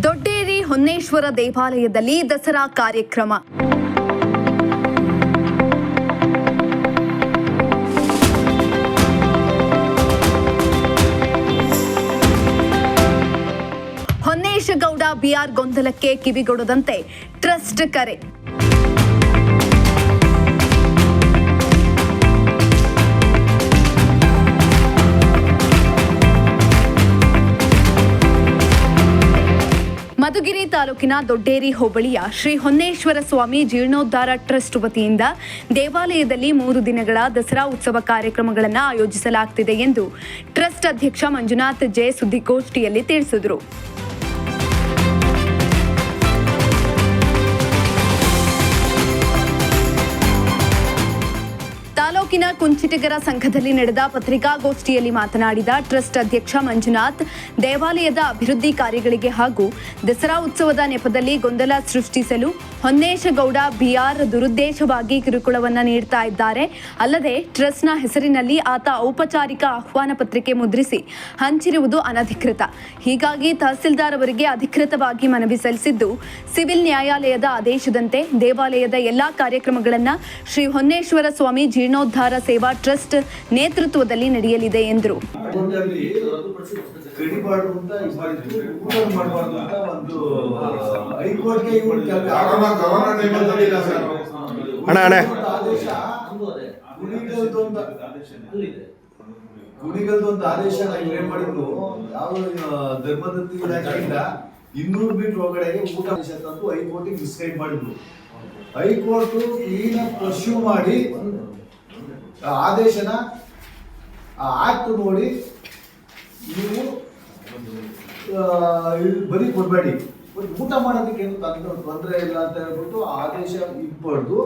ದೊಡ್ಡೇರಿ ಹೊನ್ನೇಶ್ವರ ದೇವಾಲಯದಲ್ಲಿ ದಸರಾ ಕಾರ್ಯಕ್ರಮ. ಹೊನ್ನೇಶಗೌಡ ಬಿಆರ್ ಗೊಂದಲಕ್ಕೆ ಕಿವಿಗೊಡದಂತೆ ಟ್ರಸ್ಟ್ ಕರೆ. ಮಧುಗಿರಿ ತಾಲೂಕಿನ ದೊಡ್ಡೇರಿ ಹೋಬಳಿಯ ಶ್ರೀ ಹೊನ್ನೇಶ್ವರ ಸ್ವಾಮಿ ಜೀರ್ಣೋದ್ಧಾರ ಟ್ರಸ್ಟ್ ವತಿಯಿಂದ ದೇವಾಲಯದಲ್ಲಿ 3 ದಿನಗಳ ದಸರಾ ಉತ್ಸವ ಕಾರ್ಯಕ್ರಮಗಳನ್ನು ಆಯೋಜಿಸಲಾಗುತ್ತಿದೆ ಎಂದು ಟ್ರಸ್ಟ್ ಅಧ್ಯಕ್ಷ ಮಂಜುನಾಥ್ ಜೆ ಸುದ್ದಿಗೋಷ್ಠಿಯಲ್ಲಿ ತಿಳಿಸಿದರು. ತಾಲೂಕಿನ ಕುಂಚಿಟಿಗರ ಸಂಘದಲ್ಲಿ ನಡೆದ ಪತ್ರಿಕಾಗೋಷ್ಠಿಯಲ್ಲಿ ಮಾತನಾಡಿದ ಟ್ರಸ್ಟ್ ಅಧ್ಯಕ್ಷ ಮಂಜುನಾಥ್, ದೇವಾಲಯದ ಅಭಿವೃದ್ಧಿ ಕಾರ್ಯಗಳಿಗೆ ಹಾಗೂ ದಸರಾ ಉತ್ಸವದ ನೆಪದಲ್ಲಿ ಗೊಂದಲ ಸೃಷ್ಟಿಸಲು ಹೊನ್ನೇಶಗೌಡ ಬಿಆರ್ ದುರುದ್ದೇಶವಾಗಿ ಕಿರುಕುಳವನ್ನು ನೀಡುತ್ತಾ ಇದ್ದಾರೆ. ಅಲ್ಲದೆ ಟ್ರಸ್ಟ್ನ ಹೆಸರಿನಲ್ಲಿ ಆತ ಔಪಚಾರಿಕ ಆಹ್ವಾನ ಪತ್ರಿಕೆ ಮುದ್ರಿಸಿ ಹಂಚಿರುವುದು ಅನಧಿಕೃತ. ಹೀಗಾಗಿ ತಹಸೀಲ್ದಾರ್ ಅವರಿಗೆ ಅಧಿಕೃತವಾಗಿ ಮನವಿ ಸಲ್ಲಿಸಿದ್ದು, ಸಿವಿಲ್ ನ್ಯಾಯಾಲಯದ ಆದೇಶದಂತೆ ದೇವಾಲಯದ ಎಲ್ಲಾ ಕಾರ್ಯಕ್ರಮಗಳನ್ನು ಶ್ರೀ ಹೊನ್ನೇಶ್ವರ ಸ್ವಾಮಿ ಜೀರ್ಣೋದ್ಧಾರ ಸೇವಾ ಟ್ರಸ್ಟ್ ನೇತೃತ್ವದಲ್ಲಿ ನಡೆಯಲಿದೆ ಎಂದರು. ಗುಡಿಗಳದ್ದು ಒಂದು ಆದೇಶ ಏನ್ ಮಾಡಿದ್ರು, ಯಾವ ಧರ್ಮದತ್ತಿ ಇಲಾಖೆಯಿಂದ 200 ಮೀಟರ್ ಒಳಗಡೆಗೆ ಊಟ ತಂದು ಹೈಕೋರ್ಟಿಗೆ ಡಿಸೈಡ್ ಮಾಡಿದ್ರು. ಹೈಕೋರ್ಟ್ ಕ್ಲೀನಾಗಿ ಪರ್ಸ್ಯೂ ಮಾಡಿ ಆದೇಶನ ಆಕ್ಟ್ ನೋಡಿ ನೀವು ಬರೀ ಕೊಡಬೇಡಿ, ಊಟ ಮಾಡೋದಕ್ಕೆ ಏನು ತೊಂದರೆ ಇಲ್ಲ ಅಂತ ಹೇಳ್ಬಿಟ್ಟು ಆದೇಶ ಇಟ್ಬಾರ್ದು,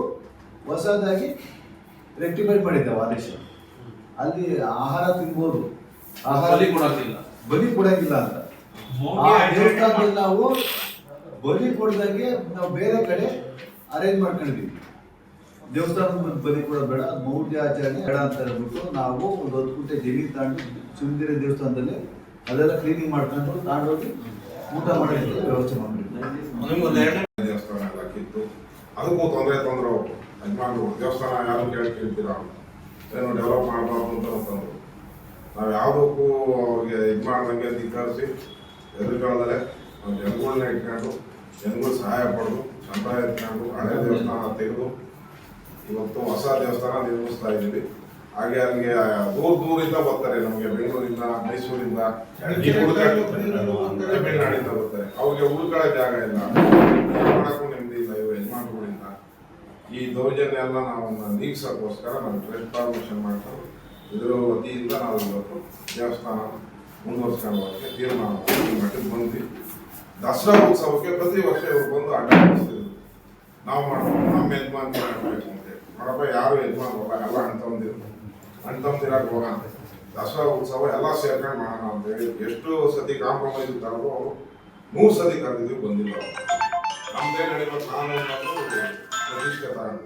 ಹೊಸದಾಗಿ ರೆಕ್ಟಿಫೈಡ್ ಮಾಡಿದ್ದೇವೆ ಆದೇಶ. ಅಲ್ಲಿ ಆಹಾರ ತಿನ್ಬೋದು, ಬಲಿ ಕೊಡಂಗಿಲ್ಲ ಅಂತ. ದೇವಸ್ಥಾನದಲ್ಲಿ ನಾವು ಬಲಿ ಕೊಡ್ದಂಗೆ ನಾವು ಬೇರೆ ಕಡೆ ಅರೇಂಜ್ ಮಾಡ್ಕೊಂಡಿದ್ದೀವಿ. ದೇವಸ್ಥಾನದ ಬಲಿ ಕೊಡೋದು ಬೇಡ, ಮೌಢ್ಯ ಆಚರಣೆ ಬೇಡ ಅಂತ ಹೇಳ್ಬಿಟ್ಟು ನಾವು ಒಂದು 10 ಗುಂಟೆ ಜಮೀನು ತಗೊಂಡು ಸುಂದಿರಿ ದೇವಸ್ಥಾನದಲ್ಲಿ ಅದೆಲ್ಲ ಕ್ಲೀನಿಂಗ್ ಮಾಡ್ಕೊಂಡು ತಗೊಂಡೋಗಿ ಊಟ ಮಾಡೋದಕ್ಕೆ ವ್ಯವಸ್ಥೆ ಮಾಡಿದ್ವಿ. ದೇವಸ್ಥಾನ ಎಲ್ಲ ಕಿತ್ತು ಅದಕ್ಕೂ ತೊಂದರೆ ಯಜಮಾನರು ದೇವಸ್ಥಾನ ಯಾರು ಕೇಳ್ತೀರ ಏನು ಡೆವಲಪ್ ಮಾಡಬಾರ್ದು ಅಂತ ಅಂತಂದ್ರು. ನಾವು ಯಾವುದಕ್ಕೂ ಅವ್ರಿಗೆ ಇದು ಮಾಡ್ದಂಗೆ ಧಿಕ್ಕರಿಸಿ ಎದುರುಗಳದಲ್ಲೇ ನಾವು ಜನಗಳನ್ನ ಇಟ್ಕೊಂಡು ಜನಗಳು ಸಹಾಯ ಪಡೆದು ಸಂಪ್ರದಾಯ ಇಟ್ಕೊಂಡು ಹಳೆ ದೇವಸ್ಥಾನ ತೆಗೆದು ಇವತ್ತು ಹೊಸ ದೇವಸ್ಥಾನ ನಿರ್ಮಿಸ್ತಾ ಇದ್ದೀವಿ. ಹಾಗೆ ಅಲ್ಲಿಗೆ ದೂರದಿಂದ ಬರ್ತಾರೆ, ನಮಗೆ ಬೆಂಗಳೂರಿಂದ, ಮೈಸೂರಿಂದ, ತಮಿಳುನಾಡಿಂದ ಬರ್ತಾರೆ. ಅವ್ರಿಗೆ ಉಳ್ಕೊಳ್ಳೋ ಜಾಗ ಇಲ್ಲ, ಮಾಡಕ್ಕೂ ನೆಮ್ಮದಿ ಇಲ್ಲ. ಇವರು ಯಜಮಾನಗಳಿಂದ ಈ ದೌರ್ಜನ್ಯ ಎಲ್ಲ ನಾವು ನೀಗಿಸೋಕ್ಕೋಸ್ಕರ ನಾವು ಟ್ರಸ್ಟ್ ಪರ್ಮಿಷನ್ ಮಾಡ್ಕೊಂಡು ಇದರ ವತಿಯಿಂದ ನಾವು ಇವತ್ತು ದೇವಸ್ಥಾನ ಮುಂದುವರ್ಸ್ಕೊಂಡು ಹೋಗೋಕ್ಕೆ ತೀರ್ಮಾನ ಮಟ್ಟಿಗೆ ಬಂದ್ವಿ. ದಸರಾ ಉತ್ಸವಕ್ಕೆ ಪ್ರತಿ ವರ್ಷ ಇವರು ಬಂದು ಅಡ್ಡ ಮಾಡಿಸ್ತಿದ್ರು. ನಾವು ಮಾಡ್ಬೋದು, ನಮ್ಮ ಯಜಮಾನ ಮಾಡಬೇಕು ಅಂತೇಳಿ ನೋಡಪ್ಪ, ಯಾರು ಯಜಮಾನ ಹೋಗ, ಎಲ್ಲ ಅಣ್ತಂದಿರಾಗ ಹೋಗೋಣ, ದಸರಾ ಉತ್ಸವ ಎಲ್ಲ ಸೇರ್ಕೊಂಡು ಮಾಡೋಣ ಅಂತೇಳಿ ಎಷ್ಟು ಸತಿ ಕಾಂಪ್ರಮೈಸ್ ತಗೊಂಡು ಅವರು 100 ಸತಿ ಕರೆದಿದ್ವಿ, ಬಂದಿಲ್ಲ. ನಮ್ದೇ ನಡೆಯುವ ಕಾನೂನು ಪ್ರತಿಷ್ಠೆ ತಗೊಂಡು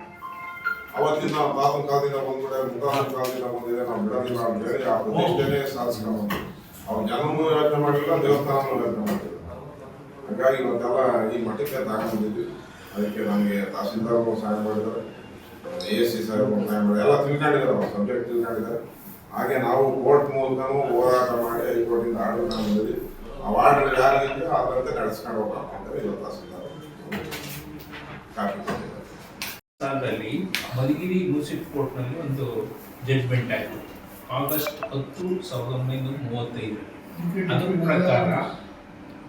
ಅವತ್ತಿನ ನಾವು ತಾತನ ಕಾಲದಿಂದ ಬಂದ್ಬಿಟ್ಟೆ, ಮುಖಾನ ಕಾಲದಿಂದ ಬಂದಿದೆ, ನಾವು ಬಿಡೋದಿಲ್ಲ ಅಂತೇಳಿ ಆ ಪ್ರತಿಷ್ಠೆನೇ ಸಾಧಿಸ್ಕೊಂಡು ಬಂದ್ವಿ. ಅವ್ರು ಜನನೂ ಯೋಚನೆ ಮಾಡಿಲ್ಲ, ದೇವಸ್ಥಾನನೂ ಯೋಚನೆ ಮಾಡಿಲ್ಲ. ಹಾಗಾಗಿ ಇವತ್ತೆಲ್ಲ ಈ ಮಠಕ್ಕೆ ತಗೊಂಡಿದ್ವಿ. ಅದಕ್ಕೆ ನಮಗೆ ತಹಸೀಲ್ದಾರ್ ಸಹಾಯ ಮಾಡಿದ್ದಾರೆ, ASC ಸಾಹೇಬ್ ಸಹಾಯ ಮಾಡಿದ್ದಾರೆ, ಎಲ್ಲ ತಿಳ್ಕೊಂಡಿದ್ದಾರೆ, ಅವ್ರ ಸಬ್ಜೆಕ್ಟ್ ತಿಳ್ಕೊಂಡಿದ್ದಾರೆ. ಹಾಗೆ ನಾವು ಕೋರ್ಟ್ ಮೂಲಕನೂ ಹೋರಾಟ ಮಾಡಿ ಹೈಕೋರ್ಟಿಂದ ಆರ್ಡರ್ ಬಂದಿದ್ವಿ. ಆ ಆರ್ಡರ್ ಯಾರಿಗಿದೆಯೋ ಅದರಂತೆ ನಡೆಸ್ಕೊಂಡು ಹೋಗೋಣ ಅಂತ ಇವತ್ತು ತಹಸೀಲ್ದಾರ್ ಕಾಪಿ ಕೊಟ್ಟಿದ್ದಾರೆ. ಸಾಲದಲ್ಲಿ ಮಧುಗಿರಿ ಮುನ್ಸಿಪಲ್ ಕೋರ್ಟ್ನಲ್ಲಿ ಒಂದು ಜಡ್ಜ್ಮೆಂಟ್ ಆಯಿತು ಆಗಸ್ಟ್ 10, 1935. ಅದರ ಪ್ರಕಾರ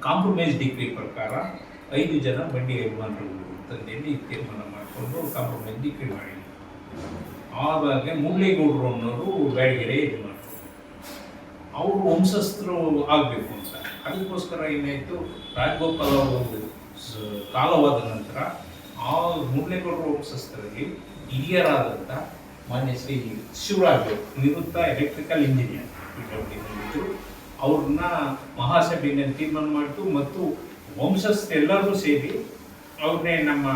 ಕಾಂಪ್ರಮೈಸ್ ಡಿಗ್ರಿ ಪ್ರಕಾರ 5 ಜನ ಬಂಡಿ ಯಜಮಾನರು ತಂದೆಯಲ್ಲಿ ತೀರ್ಮಾನ ಮಾಡಿಕೊಂಡು ಕಾಂಪ್ರಮೈಸ್ ಡಿಗ್ರಿ ಮಾಡಿದ್ರು. ಆವಾಗ ಮುಳ್ಳೇಗೌಡರು ಅನ್ನೋರು ಬ್ಯಾಡಗೆರೆ ಯಜಮಾನರು, ಅವರು ವಂಶಸ್ಥರು ಆಗಬೇಕು ಅಂತ. ಅದಕ್ಕೋಸ್ಕರ ಏನಾಯಿತು, ರಾಜಗೋಪಾಲ್ ಅವರು ಕಾಲವಾದ ನಂತರ ಆ ಮುಳ್ಳೇಗೌಡರ ವಂಶಸ್ಥರಲ್ಲಿ ಹಿರಿಯರಾದಂಥ ಮಾನ್ಯ ಶ್ರೀ ಶಿವರಾಜ್ ನಿವೃತ್ತ ಎಲೆಕ್ಟ್ರಿಕಲ್ ಇಂಜಿನಿಯರ್ ಅವ್ರನ್ನ ಮಹಾಸಭೆಯಲ್ಲಿ ತೀರ್ಮಾನ ಮಾಡಿತು ಮತ್ತು ವಂಶಸ್ಥರೆಲ್ಲರೂ ಸೇರಿ ಅವ್ರನ್ನೇ ನಮ್ಮ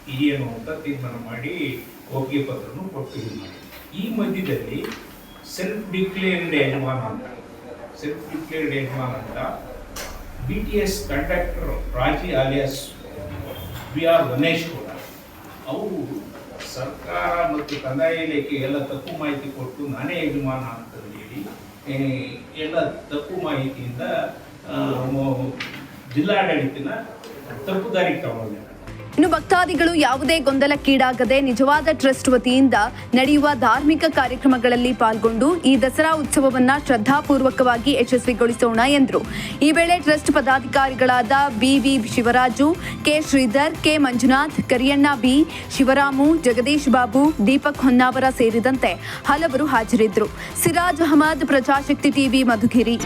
ಹಿರಿಯನು ಅಂತ ತೀರ್ಮಾನ ಮಾಡಿ ಒಪ್ಪಿಗೆ ಪತ್ರನು ಕೊಟ್ಟು ಇದು ಮಾಡಿ. ಈ ಮಧ್ಯದಲ್ಲಿ ಸೆಲ್ಫ್ ಡಿಕ್ಲೇರ್ಡ್ ಯಜಮಾನ ಅಂತ BTS ಕಂಡಕ್ಟರ್ ರಾಜಿ ಆಲಿಯಾಸ್ VR ಗಣೇಶ್ ಕೂಡ ಅವರು ಸರ್ಕಾರ ಮತ್ತು ಕಂದಾಯ ಇಲಾಖೆ ಎಲ್ಲ ತಪ್ಪು ಮಾಹಿತಿ ಕೊಟ್ಟು ನಾನೇ ಯಜಮಾನ ಅಂತ ಹೇಳಿ ಎಲ್ಲ ತಪ್ಪು ಮಾಹಿತಿಯಿಂದ ಜಿಲ್ಲಾಡಳಿತನ ತಪ್ಪು ದಾರಿಗೆ ತಗೊಂಡಿದ್ದಾರೆ. ಇನ್ನು ಭಕ್ತಾದಿಗಳು ಯಾವುದೇ ಗೊಂದಲಕ್ಕೀಡಾಗದೆ ನಿಜವಾದ ಟ್ರಸ್ಟ್ ವತಿಯಿಂದ ನಡೆಯುವ ಧಾರ್ಮಿಕ ಕಾರ್ಯಕ್ರಮಗಳಲ್ಲಿ ಪಾಲ್ಗೊಂಡು ಈ ದಸರಾ ಉತ್ಸವವನ್ನ ಶ್ರದ್ಧಾಪೂರ್ವಕವಾಗಿ ಯಶಸ್ವಿಗೊಳಿಸೋಣ ಎಂದರು. ಈ ವೇಳೆ ಟ್ರಸ್ಟ್ ಪದಾಧಿಕಾರಿಗಳಾದ BV Shivaraju, K Sridhar, K Manjunath, Kariyanna B, Shivaramu, Jagadish Babu, Deepak Honnavar ಸೇರಿದಂತೆ ಹಲವರು ಹಾಜರಿದ್ದರು. ಸಿರಾಜ್ ಅಹಮದ್, ಪ್ರಜಾಶಕ್ತಿ TV, ಮಧುಗಿರಿ.